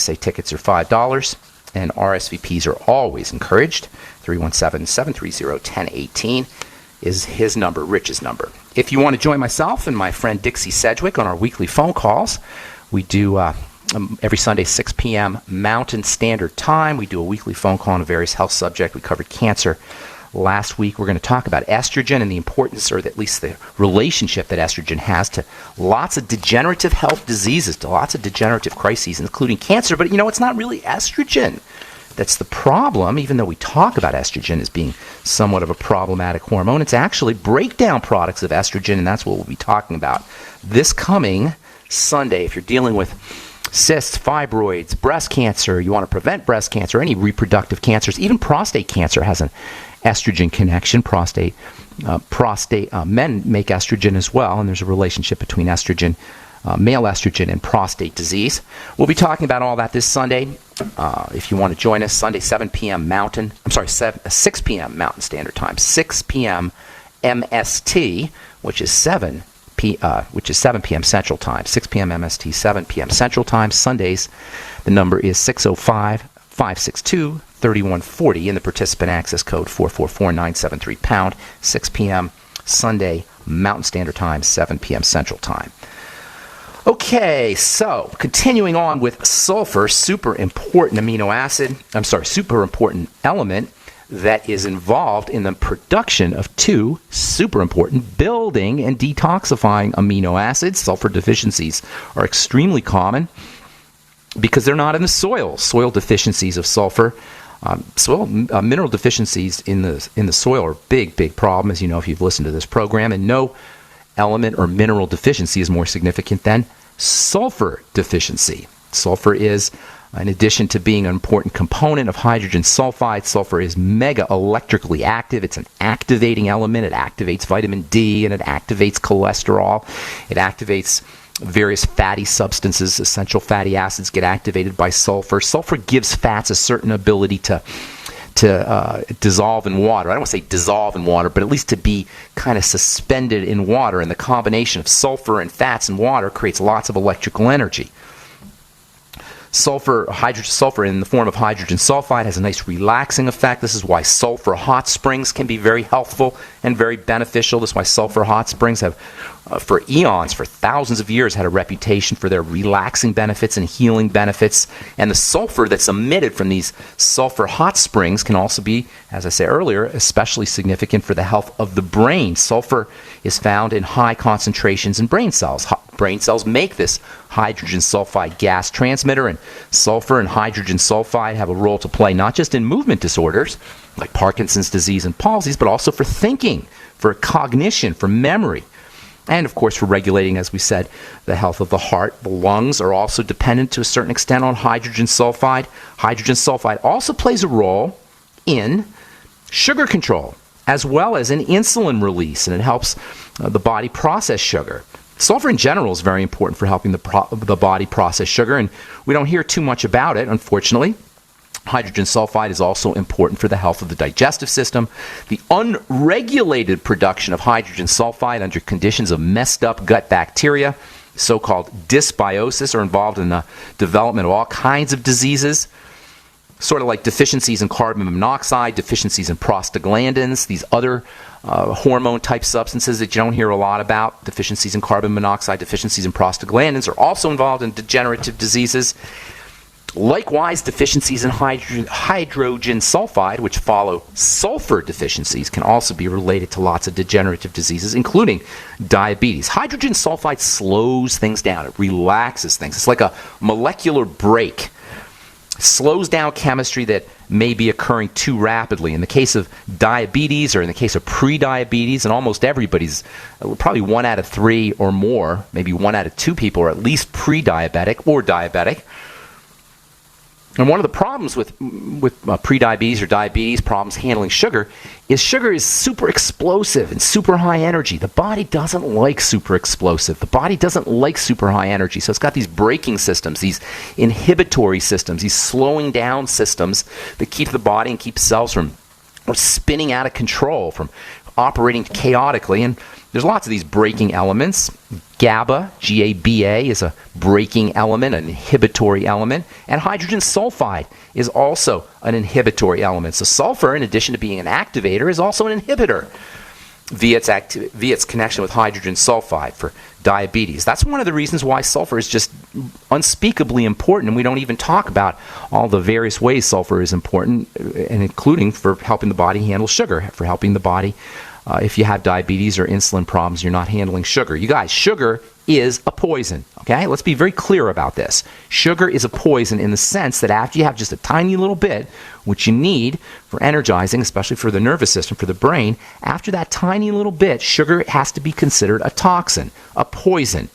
USA tickets are $5, and RSVPs are always encouraged. 317-730-1018 is his number, Rich's number. If you want to join myself and my friend Dixie Sedgwick on our weekly phone calls, we do every Sunday, 6 p.m. Mountain Standard Time. We do a weekly phone call on a various health subject. We covered cancer last week. We're going to talk about estrogen and the importance, or at least the relationship that estrogen has to lots of degenerative health diseases, to lots of degenerative crises, including cancer. But, it's not really estrogen that's the problem, even though we talk about estrogen as being somewhat of a problematic hormone. It's actually breakdown products of estrogen, and that's what we'll be talking about this coming Sunday. If you're dealing with cysts, fibroids, breast cancer, you want to prevent breast cancer, any reproductive cancers, even prostate cancer has an estrogen connection. Men make estrogen as well, and there's a relationship between estrogen, male estrogen, and prostate disease. We'll be talking about all that this Sunday. If you want to join us, Sunday, 6 p.m. Mountain Standard Time, 6 p.m. MST, which is 7 p.m. Central Time. 6 p.m. MST, 7 p.m. Central Time. Sundays, the number is 605-562-3140, and the participant access code 444-973-pound. 6 p.m. Sunday, Mountain Standard Time, 7 p.m. Central Time. Okay, so continuing on with sulfur, super important element that is involved in the production of two super important building and detoxifying amino acids. Sulfur deficiencies are extremely common because they're not in the soil. Soil deficiencies of sulfur, mineral deficiencies in the soil are a big problem, as you know if you've listened to this program, and no element or mineral deficiency is more significant than sulfur deficiency. Sulfur is, in addition to being an important component of hydrogen sulfide, sulfur is mega electrically active. It's an activating element. It activates vitamin D, and it activates cholesterol. It activates various fatty substances. Essential fatty acids get activated by sulfur. Sulfur gives fats a certain ability to dissolve in water. I don't want to say dissolve in water, but at least to be kind of suspended in water. And the combination of sulfur and fats and water creates lots of electrical energy. Sulfur in the form of hydrogen sulfide has a nice relaxing effect. This is why sulfur hot springs can be very healthful and very beneficial. This is why sulfur hot springs have, for eons, for thousands of years, had a reputation for their relaxing benefits and healing benefits. And the sulfur that's emitted from these sulfur hot springs can also be, as I said earlier, especially significant for the health of the brain. Sulfur is found in high concentrations in brain cells. Brain cells make this hydrogen sulfide gas transmitter, and sulfur and hydrogen sulfide have a role to play not just in movement disorders like Parkinson's disease and palsies, but also for thinking, for cognition, for memory, and of course for regulating, as we said, the health of the heart. The lungs are also dependent to a certain extent on hydrogen sulfide. Hydrogen sulfide also plays a role in sugar control as well as in insulin release, and it helps the body process sugar. Sulfur in general is very important for helping the body process sugar, and we don't hear too much about it, unfortunately. Hydrogen sulfide is also important for the health of the digestive system. The unregulated production of hydrogen sulfide under conditions of messed up gut bacteria, so-called dysbiosis, are involved in the development of all kinds of diseases, sort of like deficiencies in carbon monoxide, deficiencies in prostaglandins, these other hormone-type substances that you don't hear a lot about. Deficiencies in carbon monoxide, deficiencies in prostaglandins are also involved in degenerative diseases. Likewise, deficiencies in hydrogen sulfide, which follow sulfur deficiencies, can also be related to lots of degenerative diseases, including diabetes. Hydrogen sulfide slows things down. It relaxes things. It's like a molecular brake. Slows down chemistry that may be occurring too rapidly. In the case of diabetes, or in the case of pre-diabetes, and almost everybody's, probably 1 out of 3 or more, maybe 1 out of 2 people are at least pre-diabetic or diabetic. And one of the problems with pre-diabetes or diabetes, problems handling sugar is super explosive and super high energy. The body doesn't like super explosive. The body doesn't like super high energy. So it's got these braking systems, these inhibitory systems, these slowing down systems that keep the body and keep cells from spinning out of control, from operating chaotically. And there's lots of these braking elements. GABA, G-A-B-A, is a braking element, an inhibitory element. And hydrogen sulfide is also an inhibitory element. So sulfur, in addition to being an activator, is also an inhibitor via its connection with hydrogen sulfide for diabetes. That's one of the reasons why sulfur is just unspeakably important, and we don't even talk about all the various ways sulfur is important, and including for helping the body handle sugar, for helping the body, if you have diabetes or insulin problems, you're not handling sugar. You guys, sugar is a poison, okay? Let's be very clear about this. Sugar is a poison in the sense that after you have just a tiny little bit, which you need for energizing, especially for the nervous system, for the brain, after that tiny little bit, sugar has to be considered a toxin, a poison.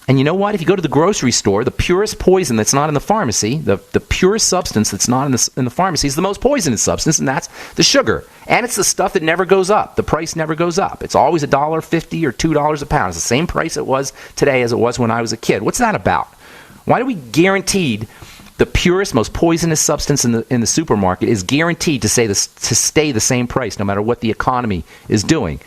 And you know what? If you go to the grocery store, the purest poison that's not in the pharmacy, the purest substance that's not in the pharmacy is the most poisonous substance, and that's the sugar. And it's the stuff that never goes up. The price never goes up. It's always $1.50 or $2 a pound. It's the same price it was today as it was when I was a kid. What's that about? Why do we guaranteed the purest, most poisonous substance in the supermarket is guaranteed to stay the same price no matter what the economy is doing?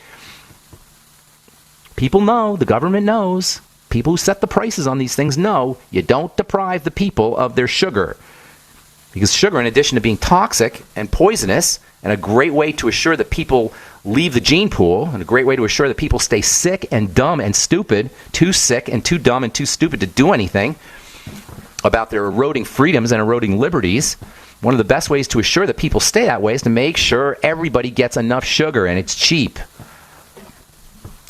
People know. The government knows. People who set the prices on these things know you don't deprive the people of their sugar. Because sugar, in addition to being toxic and poisonous, and a great way to assure that people leave the gene pool, and a great way to assure that people stay sick and dumb and stupid, too sick and too dumb and too stupid to do anything about their eroding freedoms and eroding liberties, one of the best ways to assure that people stay that way is to make sure everybody gets enough sugar, and it's cheap.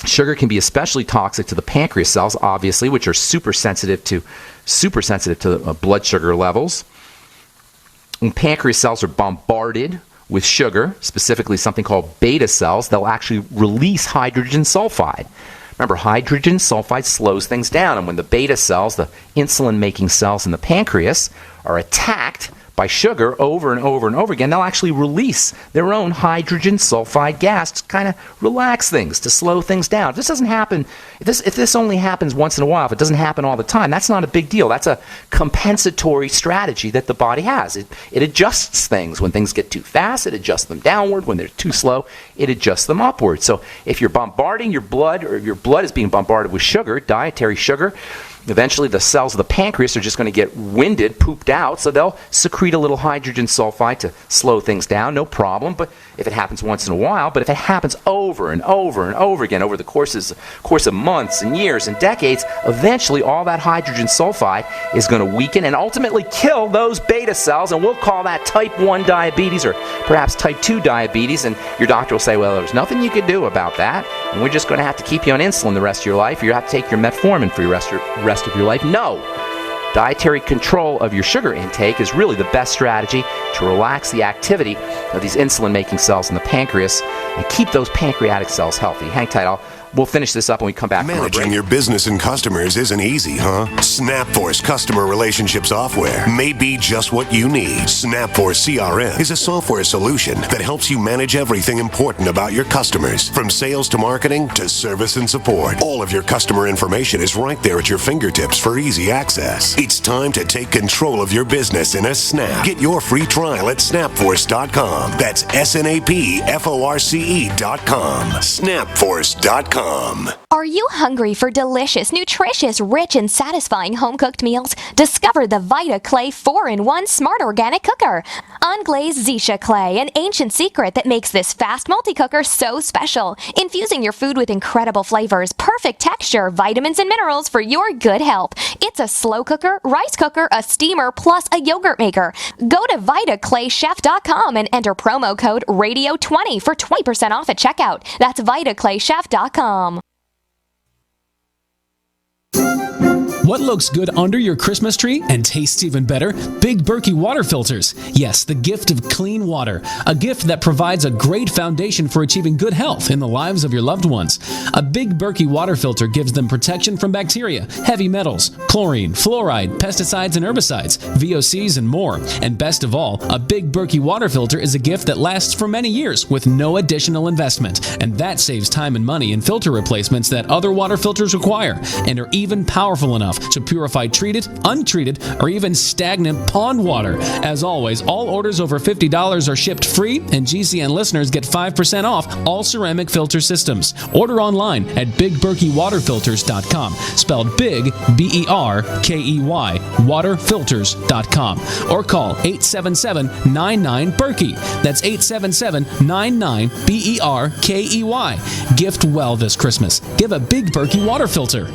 Sugar can be especially toxic to the pancreas cells, obviously, which are super sensitive to blood sugar levels. When pancreas cells are bombarded with sugar, specifically something called beta cells, they'll actually release hydrogen sulfide. Remember, hydrogen sulfide slows things down, and when the beta cells, the insulin-making cells in the pancreas, are attacked by sugar over and over and over again, they'll actually release their own hydrogen sulfide gas to kind of relax things, to slow things down. If this doesn't happen, if this only happens once in a while, if it doesn't happen all the time, that's not a big deal. That's a compensatory strategy that the body has. It adjusts things. When things get too fast, it adjusts them downward. When they're too slow, it adjusts them upward. So if you're bombarding your blood, or your blood is being bombarded with sugar, dietary sugar, eventually the cells of the pancreas are just going to get winded, pooped out, so they'll secrete a little hydrogen sulfide to slow things down, no problem. But if it happens once in a while, but if it happens over and over and over again over the course of months and years and decades, eventually all that hydrogen sulfide is going to weaken and ultimately kill those beta cells, and we'll call that type 1 diabetes or perhaps type 2 diabetes, and your doctor will say, well, there's nothing you can do about that, and we're just going to have to keep you on insulin the rest of your life, or you have to take your metformin for your rest of your life. No. Dietary control of your sugar intake is really the best strategy to relax the activity of these insulin-making cells in the pancreas and keep those pancreatic cells healthy. Hang tight. We'll finish this up when we come back. Managing your business and customers isn't easy, huh? SnapForce customer relationship software may be just what you need. SnapForce CRM is a software solution that helps you manage everything important about your customers, from sales to marketing to service and support. All of your customer information is right there at your fingertips for easy access. It's time to take control of your business in a snap. Get your free trial at snapforce.com. That's SNAPFORCE.com. Snapforce.com. Are you hungry for delicious, nutritious, rich, and satisfying home-cooked meals? Discover the Vita Clay 4-in-1 Smart Organic Cooker. Unglazed Zisha Clay, an ancient secret that makes this fast multi-cooker so special. Infusing your food with incredible flavors, perfect texture, vitamins, and minerals for your good health. It's a slow cooker, rice cooker, a steamer, plus a yogurt maker. Go to VitaClayChef.com and enter promo code RADIO20 for 20% off at checkout. That's VitaClayChef.com. What looks good under your Christmas tree and tastes even better? Big Berkey water filters. Yes, the gift of clean water. A gift that provides a great foundation for achieving good health in the lives of your loved ones. A Big Berkey water filter gives them protection from bacteria, heavy metals, chlorine, fluoride, pesticides and herbicides, VOCs, and more. And best of all, a Big Berkey water filter is a gift that lasts for many years with no additional investment. And that saves time and money in filter replacements that other water filters require, and are even powerful enough to purify treated, untreated, or even stagnant pond water. As always, all orders over $50 are shipped free, and GCN listeners get 5% off all ceramic filter systems. Order online at BigBerkeyWaterFilters.com, spelled Big, B-E-R-K-E-Y, waterfilters.com, or call 877-99-BERKEY. That's 877-99-BERKEY. Gift well this Christmas. Give a Big Berkey water filter.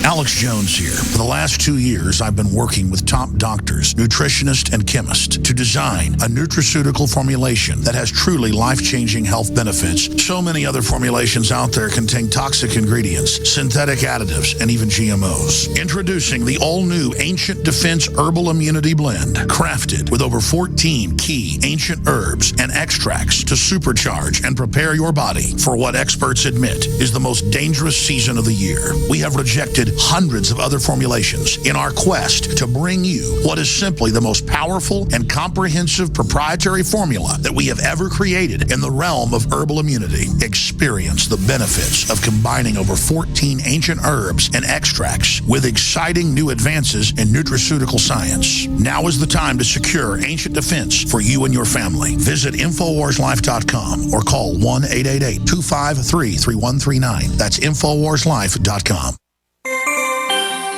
Alex Jones here. For the last 2 years, I've been working with top doctors, nutritionists, and chemists to design a nutraceutical formulation that has truly life-changing health benefits. So many other formulations out there contain toxic ingredients, synthetic additives, and even GMOs. Introducing the all-new Ancient Defense Herbal Immunity Blend, crafted with over 14 key ancient herbs and extracts to supercharge and prepare your body for what experts admit is the most dangerous season of the year. We have rejected hundreds of other formulations in our quest to bring you what is simply the most powerful and comprehensive proprietary formula that we have ever created in the realm of herbal immunity. Experience the benefits of combining over 14 ancient herbs and extracts with exciting new advances in nutraceutical science. Now is the time to secure Ancient Defense for you and your family. Visit InfoWarsLife.com or call 1-888-253-3139. That's InfoWarsLife.com.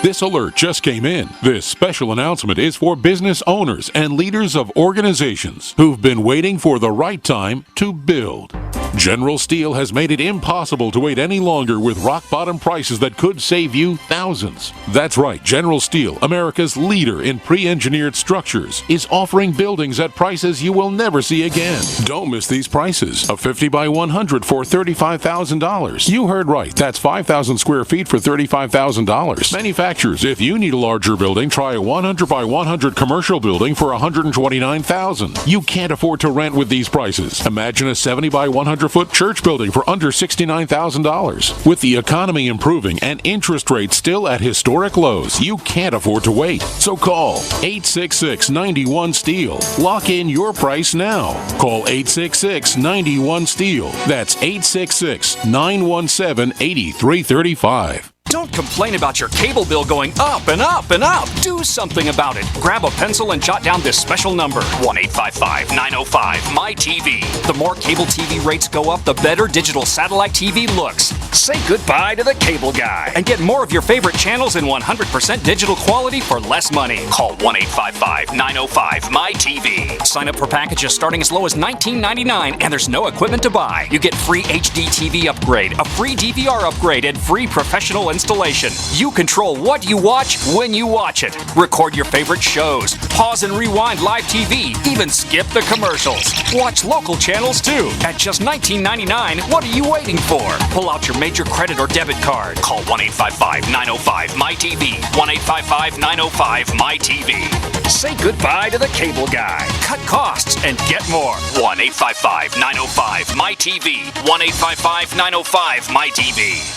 This alert just came in. This special announcement is for business owners and leaders of organizations who've been waiting for the right time to build. General Steel has made it impossible to wait any longer with rock-bottom prices that could save you thousands. That's right, General Steel, America's leader in pre-engineered structures, is offering buildings at prices you will never see again. Don't miss these prices. A 50 by 100 for $35,000. You heard right, that's 5,000 square feet for $35,000. Manufacturers, if you need a larger building, try a 100 by 100 commercial building for $129,000. You can't afford to rent with these prices. Imagine a 70 by 100-foot church building for under $69,000. With the economy improving and interest rates still at historic lows, you can't afford to wait. So call 866-91-STEEL. Lock in your price now. Call 866-91-STEEL. That's 866-917-8335. Don't complain about your cable bill going up and up and up. Do something about it. Grab a pencil and jot down this special number, 1-855-905-MY-TV. The more cable TV rates go up, the better digital satellite TV looks. Say goodbye to the cable guy and get more of your favorite channels in 100% digital quality for less money. Call 1-855-905-MY-TV. Sign up for packages starting as low as $19.99, and there's no equipment to buy. You get free HD TV upgrade, a free DVR upgrade, and free professional installation. You control what you watch when you watch it. Record your favorite shows, pause and rewind live TV, even skip the commercials. Watch local channels too. At just $19.99, what are you waiting for? Pull out your major credit or debit card. Call 1-855-905-MY-TV. 1-855-905-MY-TV. Say goodbye to the cable guy. Cut costs and get more. 1-855-905-MY-TV. 1-855-905-MY-TV.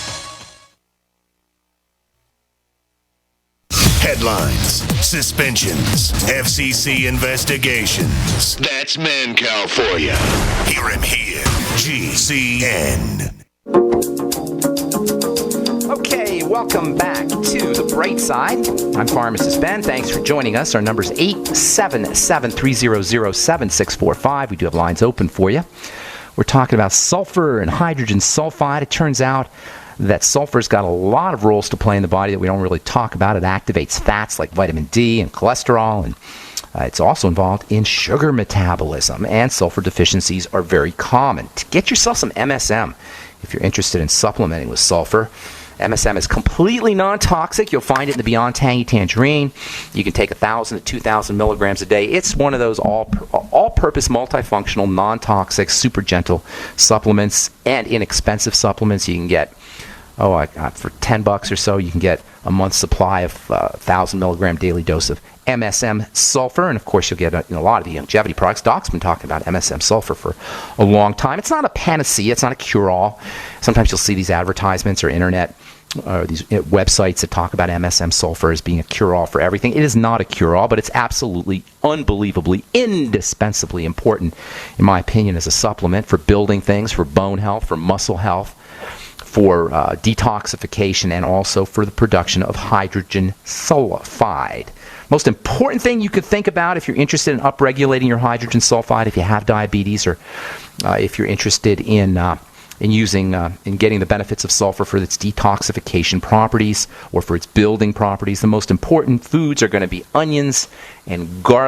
Headlines, suspensions, FCC investigations. That's Mancow for you. Hear him here. GCN. Okay, welcome back to The Bright Side. I'm Pharmacist Ben. Thanks for joining us. Our number's 877-300-7645. We do have lines open for you. We're talking about sulfur and hydrogen sulfide. It turns out that sulfur's got a lot of roles to play in the body that we don't really talk about. It activates fats like vitamin D and cholesterol, and it's also involved in sugar metabolism, and sulfur deficiencies are very common. To get yourself some MSM if you're interested in supplementing with sulfur. MSM is completely non-toxic. You'll find it in the Beyond Tangy Tangerine. You can take 1,000 to 2,000 milligrams a day. It's one of those all-purpose, multifunctional, non-toxic, super gentle supplements and inexpensive supplements. You can get, for $10 or so, you can get a month's supply of 1,000 milligram daily dose of MSM sulfur, and of course you'll get a lot of the longevity products. Doc's been talking about MSM sulfur for a long time. It's not a panacea. It's not a cure-all. Sometimes you'll see these advertisements or internet these websites that talk about MSM sulfur as being a cure-all for everything. It is not a cure-all, but it's absolutely, unbelievably, indispensably important, in my opinion, as a supplement for building things, for bone health, for muscle health, for detoxification and also for the production of hydrogen sulfide. Most important thing you could think about if you're interested in upregulating your hydrogen sulfide, if you have diabetes, or if you're interested in getting the benefits of sulfur for its detoxification properties or for its building properties, the most important foods are going to be onions and garlic.